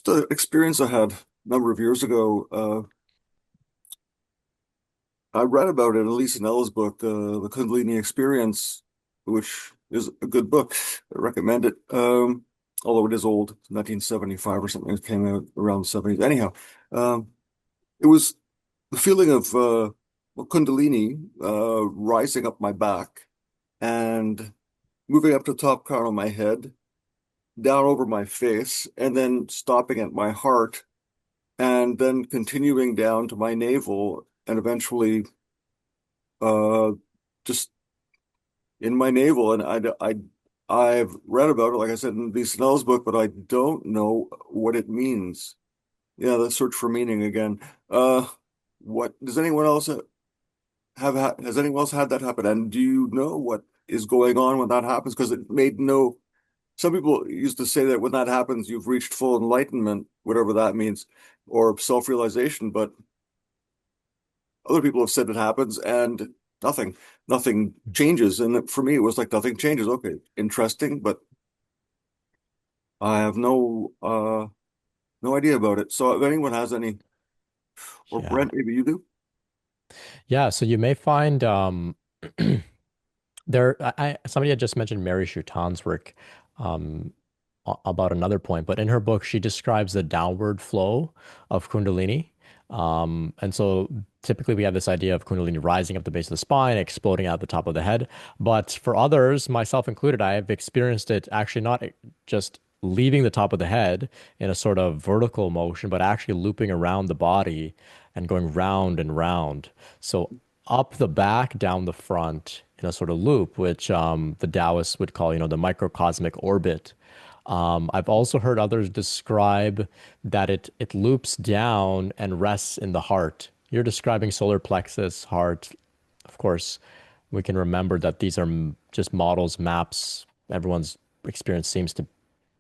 just an experience I had a number of years ago. I read about it in Lisa Nella's book, The Kundalini Experience, which is a good book. I recommend it. Although it is old, 1975 or something. It came out around the 70s. Anyhow, it was the feeling of well, Kundalini rising up my back and moving up to the top crown of my head, down over my face, and then stopping at my heart, and then continuing down to my navel, and eventually uh, just in my navel. And I've read about it, like I said, in the Snell's book, but I don't know what it means. Yeah, the search for meaning again. Uh, what does anyone else has anyone else had that happen? And do you know what is going on when that happens? Because it made no. Some people used to say that when that happens, you've reached full enlightenment, whatever that means, or self-realization. But other people have said it happens and nothing, nothing changes. And for me, it was like nothing changes. Okay, interesting, but I have no idea about it. So if anyone has any, or Yeah. Brent, maybe you do. Yeah, so you may find there somebody had just mentioned Mary Chutan's work um about another point, but in her book she describes the downward flow of Kundalini. And so typically we have this idea of Kundalini rising up the base of the spine, exploding out the top of the head. But for others, myself included, I have experienced it actually not just leaving the top of the head in a sort of vertical motion, but actually looping around the body and going round and round. So up the back, down the front in a sort of loop, which the Taoists would call, the microcosmic orbit. I've also heard others describe that it loops down and rests in the heart. You're describing solar plexus, heart. Of course, we can remember that these are just models, maps. Everyone's experience seems to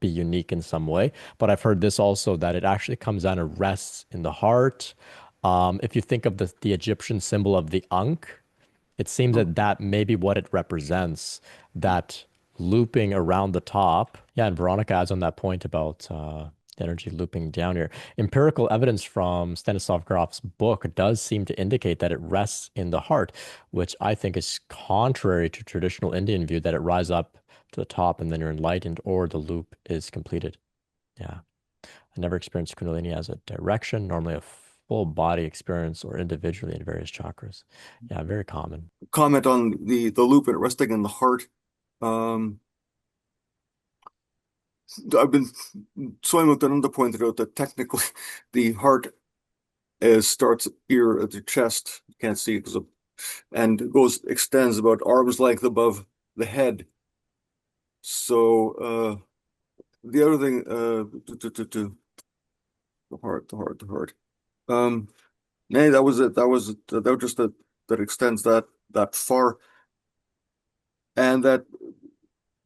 be unique in some way. But I've heard this also that it actually comes down and rests in the heart. If you think of the Egyptian symbol of the Ankh, it seems Oh, that that may be what it represents, that looping around the top. Yeah, and Veronica adds on that point about energy looping down here. Empirical evidence from Stanislav Grof's book does seem to indicate that it rests in the heart, which I think is contrary to traditional Indian view that it rises up to the top and then you're enlightened or the loop is completed. Yeah. I never experienced Kundalini as a direction, normally a full body experience or individually in various chakras. Yeah, very common. comment on the loop and resting in the heart. Um, I've been Someone with another pointed out that technically the heart is starts here at the chest. You can't see it because of, and goes extends about arm's length above the head. So the other thing, the heart. Um, Nay, that was it. That was just that extends that far, and that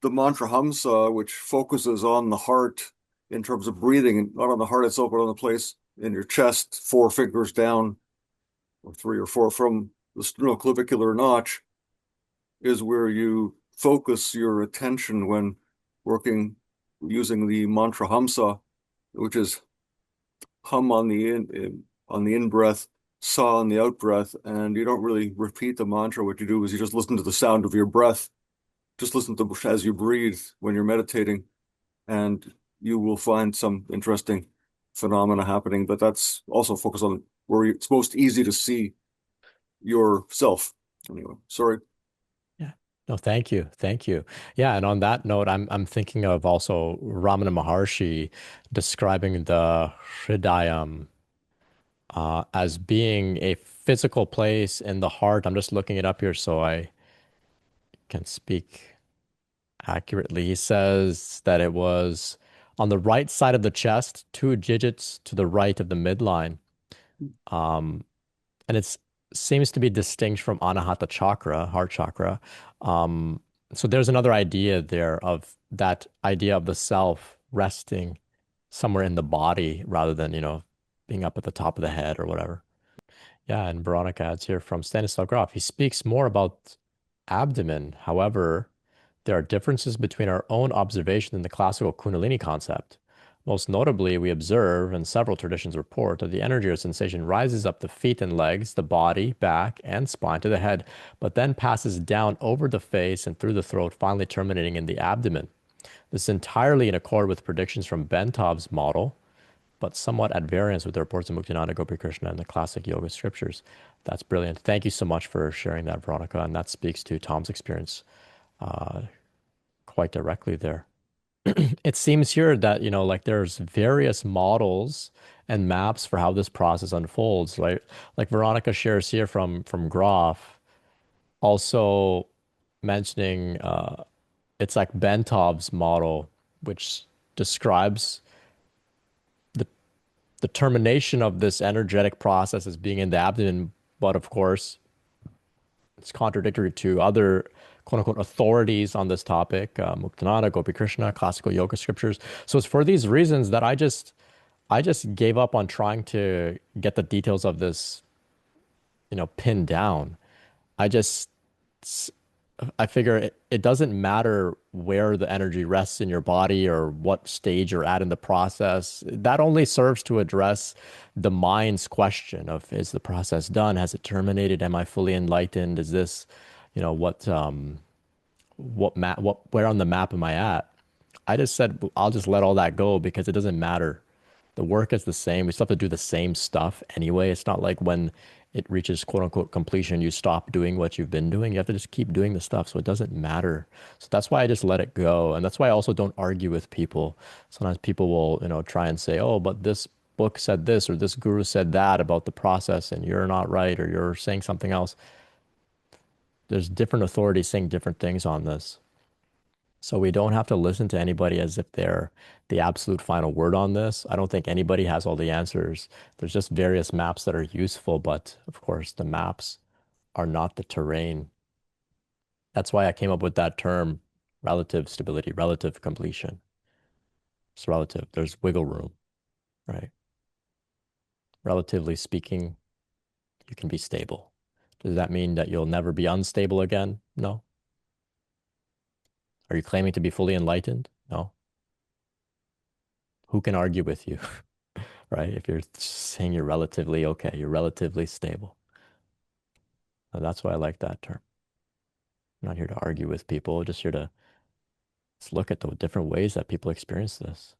the mantra Hamsa, which focuses on the heart in terms of breathing, and not on the heart itself, but on the place in your chest, 4 fingers down, or 3 or 4 from the sternoclavicular notch, is where you focus your attention when working using the mantra Hamsa, which is hum on the in breath, saw on the out breath, and you don't really repeat the mantra. What you do is you just listen to the sound of your breath. Just listen to as you breathe when you're meditating, and you will find some interesting phenomena happening. But that's also focus on where it's most easy to see yourself. Anyway, sorry. Yeah. No, thank you. Thank you. Yeah, and on that note, I'm thinking of also Ramana Maharshi describing the Hridayam as being a physical place in the heart. I'm just looking it up here so I can speak accurately. He says that it was on the right side of the chest, 2 digits to the right of the midline. Um, and it seems to be distinct from Anahata chakra, heart chakra. Um, so there's another idea there of that idea of the self resting somewhere in the body rather than, being up at the top of the head or whatever. Yeah, and Veronica adds here from Stanislav Grof. He speaks more about abdomen. However, there are differences between our own observation and the classical Kundalini concept. Most notably, we observe, and several traditions report, that the energy or sensation rises up the feet and legs, the body, back, and spine to the head, but then passes down over the face and through the throat, finally terminating in the abdomen. This is entirely in accord with predictions from Bentov's model, but somewhat at variance with the reports of Muktananda Gopi Krishna and the classic yoga scriptures. That's brilliant. Thank you so much for sharing that, Veronica. And that speaks to Tom's experience quite directly there. It seems here that, like there's various models and maps for how this process unfolds, right? Like Veronica shares here from Groff, also mentioning it's like Bentov's model, which describes the the termination of this energetic process as being in the abdomen, but of course, it's contradictory to other quote unquote authorities on this topic, Muktananda, Gopi Krishna, classical yoga scriptures. So it's for these reasons that I just gave up on trying to get the details of this, pinned down. I just I figure it doesn't matter where the energy rests in your body or what stage you're at in the process. That only serves to address the mind's question of, is the process done? Has it terminated? Am I fully enlightened? Is this, where on the map am I at? I just said I'll just let all that go because it doesn't matter. The work is the same. We still have to do the same stuff anyway. It's not like when it reaches quote unquote completion, you stop doing what you've been doing. You have to just keep doing the stuff. So it doesn't matter. So that's why I just let it go. And that's why I also don't argue with people. Sometimes people will, try and say, oh, but this book said this or this guru said that about the process and you're not right or you're saying something else. There's different authorities saying different things on this. So we don't have to listen to anybody as if they're the absolute final word on this. I don't think anybody has all the answers. There's just various maps that are useful, but of course, the maps are not the terrain. That's why I came up with that term, relative stability, relative completion. It's relative. There's wiggle room, right? Relatively speaking, you can be stable. Does that mean that you'll never be unstable again? No. Are you claiming to be fully enlightened? No. Who can argue with you? Right? If you're saying you're relatively okay, you're relatively stable. And that's why I like that term. I'm not here to argue with people, just here to let's look at the different ways that people experience this.